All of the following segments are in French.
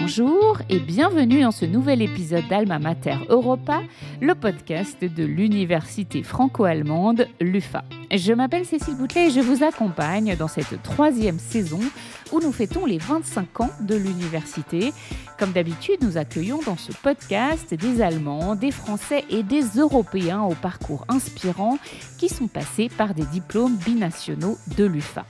Bonjour et bienvenue dans ce nouvel épisode d'Alma Mater Europa, le podcast de l'université franco-allemande l'UFA. Je m'appelle Cécile Boutelet et je vous accompagne dans cette 3e saison où nous fêtons les 25 ans de l'université. Comme d'habitude, nous accueillons dans ce podcast des Allemands, des Français et des Européens au parcours inspirant qui sont passés par des diplômes binationaux de l'UFA.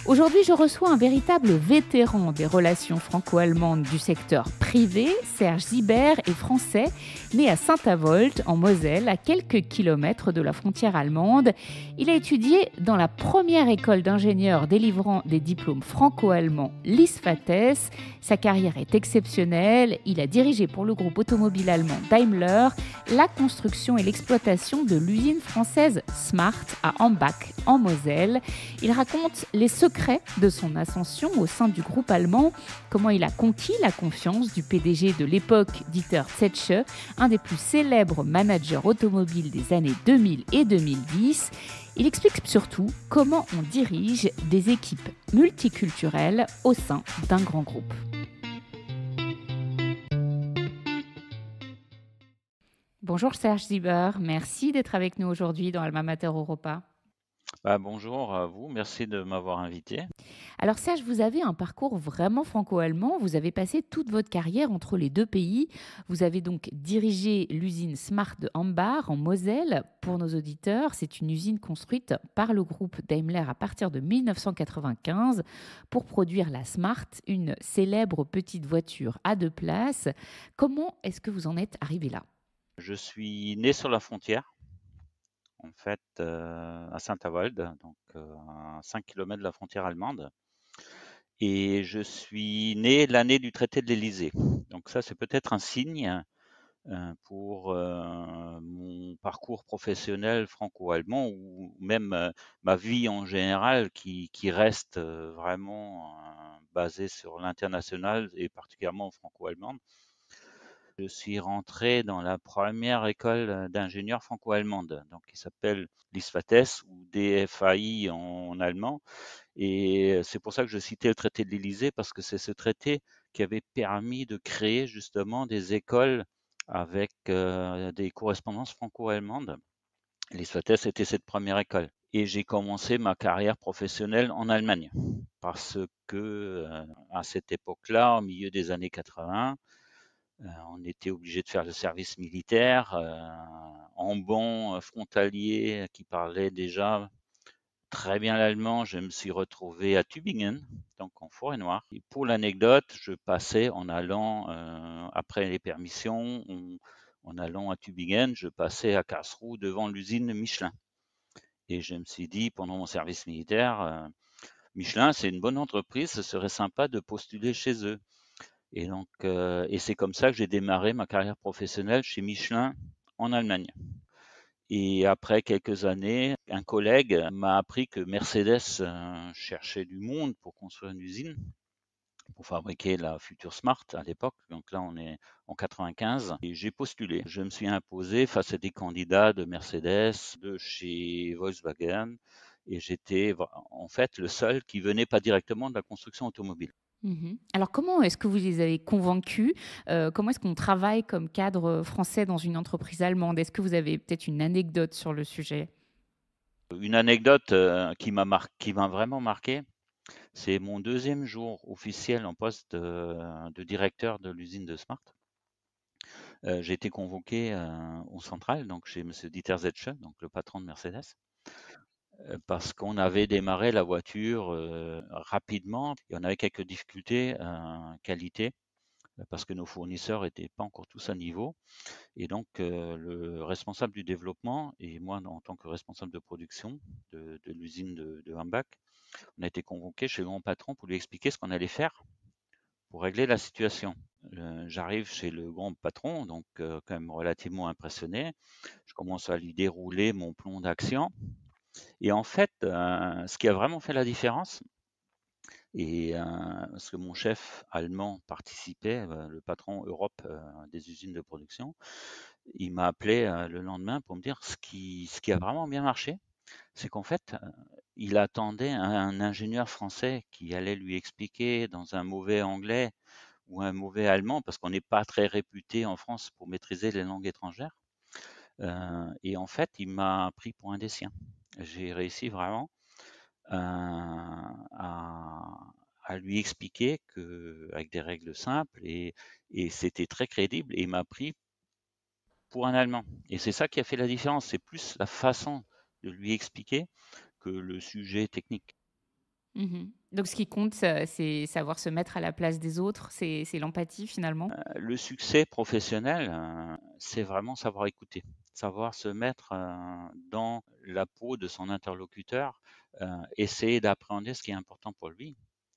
Aujourd'hui, je reçois un véritable vétéran des relations franco-allemandes du secteur privé. Serge Siber est français, né à Saint-Avold, en Moselle, à quelques kilomètres de la frontière allemande. Il a étudié dans la première école d'ingénieurs délivrant des diplômes franco-allemands, l'ISFATES. Sa carrière est exceptionnelle. Il a dirigé pour le groupe automobile allemand Daimler la construction et l'exploitation de l'usine française Smart à Hambach, en Moselle. Il raconte les secrets de son ascension au sein du groupe allemand, comment il a conquis la confiance du PDG de l'époque, Dieter Zetsche, un des plus célèbres managers automobiles des années 2000 et 2010. Il explique surtout comment on dirige des équipes multiculturelles au sein d'un grand groupe. Bonjour Serge Siber, merci d'être avec nous aujourd'hui dans Alma Mater Europa. Bonjour à vous, merci de m'avoir invité. Alors Serge, vous avez un parcours vraiment franco-allemand. Vous avez passé toute votre carrière entre les deux pays. Vous avez donc dirigé l'usine Smart de Hambach en Moselle. Pour nos auditeurs, c'est une usine construite par le groupe Daimler à partir de 1995 pour produire la Smart, une célèbre petite voiture à 2 places. Comment est-ce que vous en êtes arrivé là ? Je suis né sur la frontière, en fait, à Saint-Avold, donc à 5 km de la frontière allemande. Et je suis né l'année du traité de l'Élysée. Donc ça, c'est peut-être un signe pour mon parcours professionnel franco-allemand ou même ma vie en général qui reste vraiment basée sur l'international et particulièrement franco-allemande. Je suis rentré dans la première école d'ingénieurs franco-allemande, donc qui s'appelle l'ISFATES ou DFAI en allemand. Et c'est pour ça que je citais le traité de l'Élysée, parce que c'est ce traité qui avait permis de créer justement des écoles avec des correspondances franco-allemandes. L'ISFATES était cette première école. Et j'ai commencé ma carrière professionnelle en Allemagne, parce que à cette époque-là, au milieu des années 80, on était obligé de faire le service militaire. En bon frontalier qui parlait déjà très bien l'allemand, je me suis retrouvé à Tübingen, donc en Forêt-Noire. Et pour l'anecdote, je passais en allant, après les permissions, en allant à Tübingen, je passais à Karlsruhe devant l'usine Michelin. Et je me suis dit, pendant mon service militaire, Michelin, c'est une bonne entreprise, ce serait sympa de postuler chez eux. Et donc, et c'est comme ça que j'ai démarré ma carrière professionnelle chez Michelin en Allemagne. Et après quelques années, un collègue m'a appris que Mercedes cherchait du monde pour construire une usine, pour fabriquer la future Smart à l'époque. Donc là, on est en 95 et j'ai postulé. Je me suis imposé face à des candidats de Mercedes, de chez Volkswagen, et j'étais en fait le seul qui venait pas directement de la construction automobile. Alors, comment est-ce que vous les avez convaincus ? Comment est-ce qu'on travaille comme cadre français dans une entreprise allemande ? Est-ce que vous avez peut-être une anecdote sur le sujet ? Une anecdote qui m'a vraiment marqué, c'est mon 2e jour officiel en poste de directeur de l'usine de Smart. J'ai été convoqué au central, donc chez Monsieur Dieter Zetsche, donc le patron de Mercedes, parce qu'on avait démarré la voiture rapidement et on avait quelques difficultés qualité, parce que nos fournisseurs n'étaient pas encore tous à niveau. Et donc, le responsable du développement et moi, en tant que responsable de production de l'usine de Hambach, on a été convoqués chez le grand patron pour lui expliquer ce qu'on allait faire pour régler la situation. J'arrive chez le grand patron, donc quand même relativement impressionné. Je commence à lui dérouler mon plan d'action. Et en fait, ce qui a vraiment fait la différence, et parce que mon chef allemand participait, le patron Europe des usines de production, il m'a appelé le lendemain pour me dire ce qui a vraiment bien marché, c'est qu'en fait, il attendait un ingénieur français qui allait lui expliquer dans un mauvais anglais ou un mauvais allemand parce qu'on n'est pas très réputé en France pour maîtriser les langues étrangères. Et en fait, il m'a pris pour un des siens. J'ai réussi vraiment à, à lui expliquer que, avec des règles simples, et c'était très crédible, et il m'a pris pour un Allemand. Et c'est ça qui a fait la différence, c'est plus la façon de lui expliquer que le sujet technique. Mmh. Donc ce qui compte, c'est savoir se mettre à la place des autres, c'est l'empathie finalement? Le succès professionnel, c'est vraiment savoir écouter, savoir se mettre, dans la peau de son interlocuteur, essayer d'appréhender ce qui est important pour lui.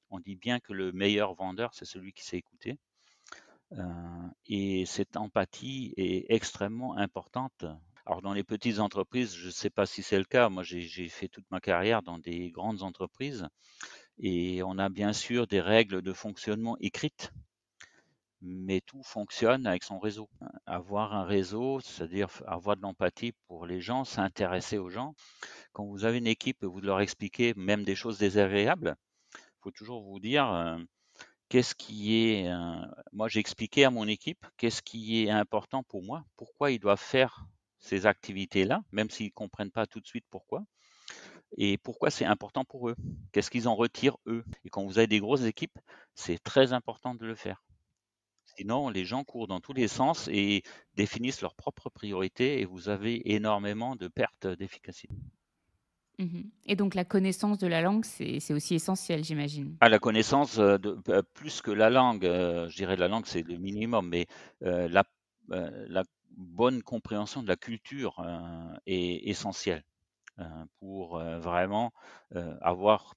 On dit bien que le meilleur vendeur, c'est celui qui sait écouter, et cette empathie est extrêmement importante. Alors dans les petites entreprises, je ne sais pas si c'est le cas, moi j'ai fait toute ma carrière dans des grandes entreprises et on a bien sûr des règles de fonctionnement écrites, mais tout fonctionne avec son réseau. Avoir un réseau, c'est-à-dire avoir de l'empathie pour les gens, s'intéresser aux gens. Quand vous avez une équipe et vous leur expliquez même des choses désagréables, il faut toujours vous dire qu'est-ce qui est. Moi, j'ai expliqué à mon équipe qu'est-ce qui est important pour moi, pourquoi ils doivent faire ces activités-là, même s'ils ne comprennent pas tout de suite pourquoi, et pourquoi c'est important pour eux. Qu'est-ce qu'ils en retirent eux. Et quand vous avez des grosses équipes, c'est très important de le faire. Sinon, les gens courent dans tous les sens et définissent leurs propres priorités et vous avez énormément de pertes d'efficacité. Mmh. Et donc la connaissance de la langue, c'est aussi essentiel, j'imagine? À la connaissance plus que la langue, je dirais la langue c'est le minimum, mais la, la bonne compréhension de la culture est essentielle pour vraiment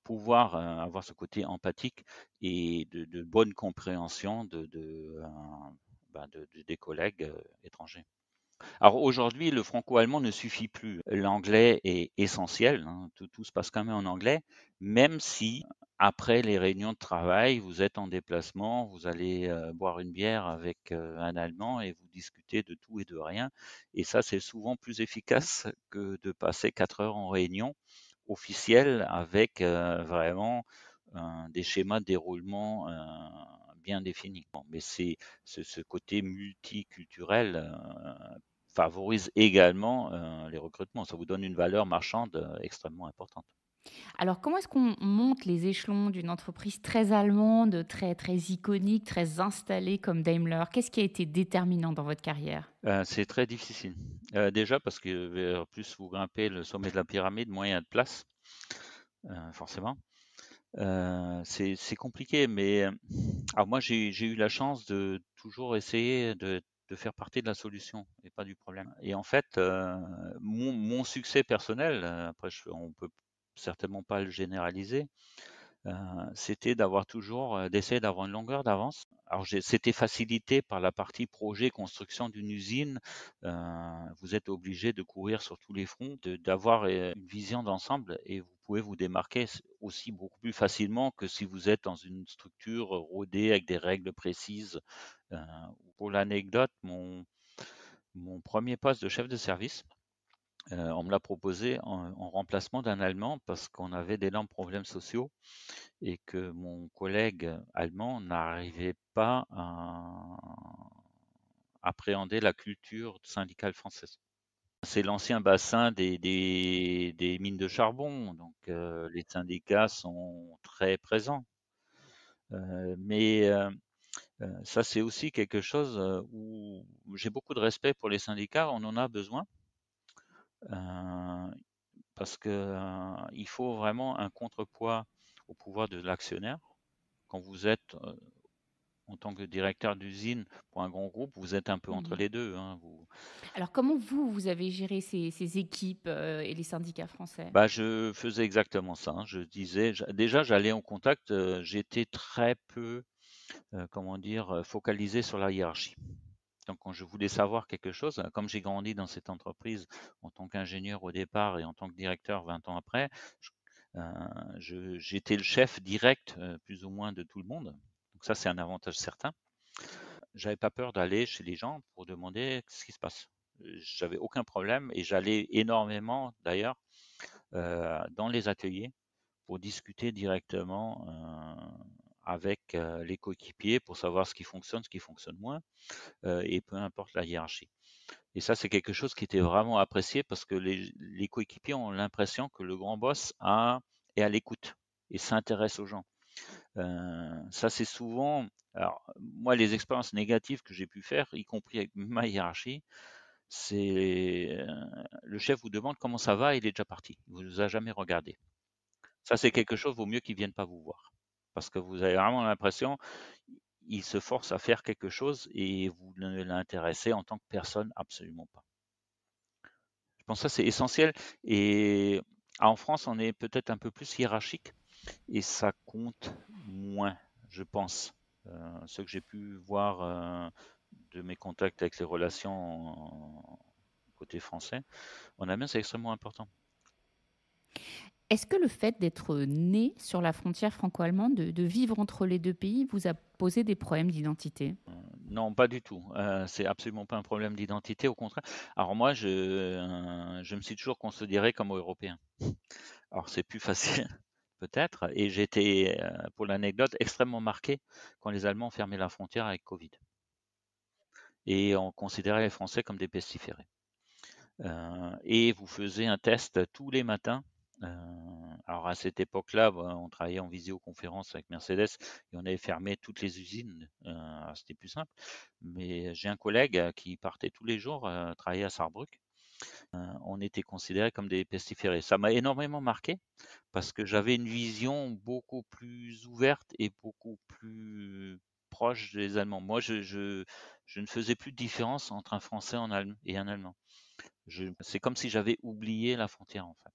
pouvoir avoir ce côté empathique et de bonne compréhension des collègues étrangers. Alors aujourd'hui, le franco-allemand ne suffit plus. L'anglais est essentiel, hein, tout se passe quand même en anglais, même si après les réunions de travail, vous êtes en déplacement, vous allez boire une bière avec un Allemand et vous discutez de tout et de rien. Et ça, c'est souvent plus efficace que de passer 4 heures en réunion officielle avec vraiment des schémas de déroulement bien définis. Bon, mais c'est ce côté multiculturel favorise également les recrutements. Ça vous donne une valeur marchande extrêmement importante. Alors comment est-ce qu'on monte les échelons d'une entreprise très allemande, très très iconique, très installée comme Daimler? Qu'est-ce qui a été déterminant dans votre carrière? C'est très difficile. Déjà parce que plus vous grimpez le sommet de la pyramide, moins il y a de place, forcément. C'est compliqué, mais alors moi j'ai eu la chance de toujours essayer de faire partie de la solution et pas du problème. Et en fait, mon succès personnel, après on peut certainement pas le généraliser, Heu, c'était d'avoir toujours, d'essayer d'avoir une longueur d'avance. Alors c'était facilité par la partie projet, construction d'une usine. Heu, vous êtes obligé de courir sur tous les fronts, d'avoir, une vision d'ensemble et vous pouvez vous démarquer aussi beaucoup plus facilement que si vous êtes dans une structure, rodée avec des règles précises. Heu, pour l'anecdote, mon 1er poste de chef de service, on me l'a proposé en remplacement d'un Allemand parce qu'on avait d'énormes problèmes sociaux et que mon collègue allemand n'arrivait pas à appréhender la culture syndicale française. C'est l'ancien bassin des mines de charbon, donc les syndicats sont très présents. Mais ça, c'est aussi quelque chose où j'ai beaucoup de respect pour les syndicats, on en a besoin, euh, parce que il faut vraiment un contrepoids au pouvoir de l'actionnaire. Quand vous êtes en tant que directeur d'usine pour un grand groupe, vous êtes un peu entre Mmh. les 2, hein, Alors comment vous avez géré ces équipes, et les syndicats français? bah, je faisais exactement ça, hein. Je disais déjà j'allais en contact, j'étais très peu, comment dire? Focalisé sur la hiérarchie. Donc quand je voulais savoir quelque chose, comme j'ai grandi dans cette entreprise en tant qu'ingénieur au départ et en tant que directeur 20 ans après, j j'étais le chef direct, plus ou moins de tout le monde. Donc ça, c'est un avantage certain. J'avais pas peur d'aller chez les gens pour demander ce qui se passe. J'avais aucun problème et j'allais énormément d'ailleurs dans les ateliers pour discuter directement avec les coéquipiers pour savoir ce qui fonctionne moins, et peu importe la hiérarchie. Et ça, c'est quelque chose qui était vraiment apprécié parce que les coéquipiers ont l'impression que le grand boss est à l'écoute et s'intéresse aux gens. Ça, c'est souvent. Alors, moi, les expériences négatives que j'ai pu faire, y compris avec ma hiérarchie, c'est le chef vous demande comment ça va, il est déjà parti. Il vous a jamais regardé. Ça, c'est quelque chose, vaut mieux qu'il vienne pas vous voir. Parce que vous avez vraiment l'impression, il se force à faire quelque chose et vous ne l'intéressez en tant que personne absolument pas. Je pense que ça, c'est essentiel. Et en France, on est peut-être un peu plus hiérarchique et ça compte moins, je pense. Ce que j'ai pu voir de mes contacts avec les relations côté français, on a bien, c'est extrêmement important. Est-ce que le fait d'être né sur la frontière franco-allemande, de vivre entre les deux pays, vous a posé des problèmes d'identité? Non, pas du tout. C'est absolument pas un problème d'identité, au contraire. Alors moi, je me suis toujours considéré comme européen. Alors c'est plus facile peut-être, et j'étais, pour l'anecdote, extrêmement marqué quand les Allemands ont fermé la frontière avec Covid. Et on considérait les Français comme des pestiférés. Et vous faisiez un test tous les matins. Alors à cette époque-là, on travaillait en visioconférence avec Mercedes et on avait fermé toutes les usines. C'était plus simple. Mais j'ai un collègue qui partait tous les jours travailler à Sarrebruck. On était considérés comme des pestiférés. Ça m'a énormément marqué parce que j'avais une vision beaucoup plus ouverte et beaucoup plus proche des Allemands. Moi, je ne faisais plus de différence entre un Français et un Allemand. C'est comme si j'avais oublié la frontière en fait.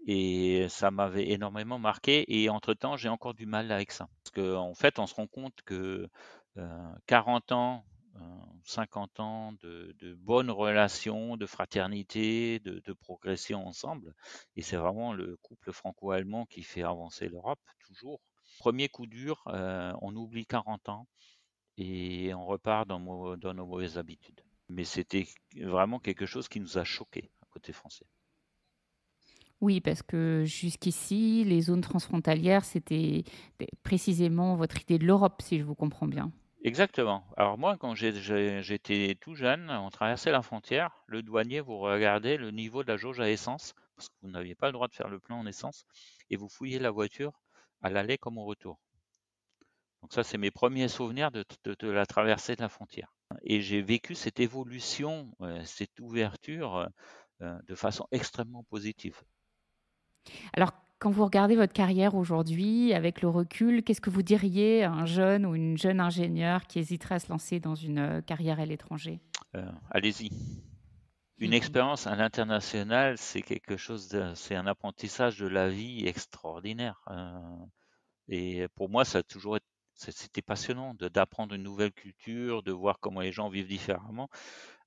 Et ça m'avait énormément marqué. Et entre-temps, j'ai encore du mal avec ça. Parce qu'en fait, on se rend compte que 40 ans, 50 ans de bonnes relations, de fraternité, de progression ensemble. Et c'est vraiment le couple franco-allemand qui fait avancer l'Europe, toujours. Premier coup dur, on oublie 40 ans et on repart dans nos mauvaises habitudes. Mais c'était vraiment quelque chose qui nous a choqués à côté français. Oui, parce que jusqu'ici, les zones transfrontalières, c'était précisément votre idée de l'Europe, si je vous comprends bien. Exactement. Alors moi, quand j'étais tout jeune, on traversait la frontière, le douanier vous regardait le niveau de la jauge à essence, parce que vous n'aviez pas le droit de faire le plein en essence, et vous fouillez la voiture à l'aller comme au retour. Donc ça, c'est mes premiers souvenirs de la traversée de la frontière. Et j'ai vécu cette évolution, cette ouverture de façon extrêmement positive. Alors, quand vous regardez votre carrière aujourd'hui, avec le recul, qu'est-ce que vous diriez à un jeune ou une jeune ingénieure qui hésiterait à se lancer dans une carrière à l'étranger? Allez-y. Une expérience à l'international, c'est quelque chose c'est un apprentissage de la vie extraordinaire. Et pour moi, ça a toujours été, c'était passionnant d'apprendre une nouvelle culture, de voir comment les gens vivent différemment.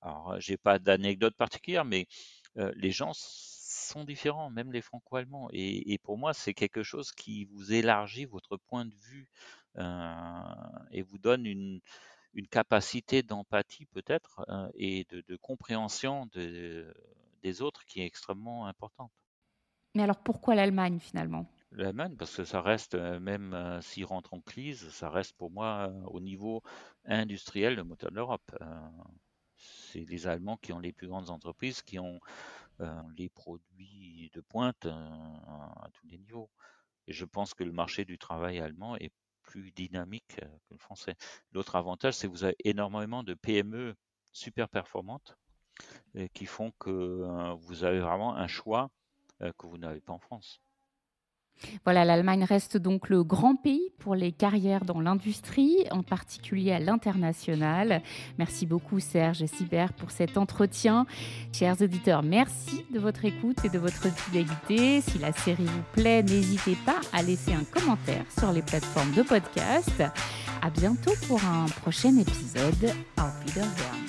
Alors, j'ai pas d'anecdote particulière, mais les gens sont différents, même les franco-allemands. Et pour moi, c'est quelque chose qui vous élargit votre point de vue et vous donne une capacité d'empathie peut-être et de compréhension des autres qui est extrêmement importante. Mais alors, pourquoi l'Allemagne finalement? L'Allemagne, parce que ça reste, même s'il rentre en crise, ça reste pour moi au niveau industriel le moteur de l'Europe. C'est les Allemands qui ont les plus grandes entreprises, qui ont les produits de pointe à tous les niveaux. Et je pense que le marché du travail allemand est plus dynamique que le français. L'autre avantage, c'est que vous avez énormément de PME super performantes qui font que vous avez vraiment un choix que vous n'avez pas en France. Voilà, l'Allemagne reste donc le grand pays pour les carrières dans l'industrie, en particulier à l'international. Merci beaucoup Serge Sibert pour cet entretien. Chers auditeurs, merci de votre écoute et de votre fidélité. Si la série vous plaît, n'hésitez pas à laisser un commentaire sur les plateformes de podcast. À bientôt pour un prochain épisode. Auf Wiederhören.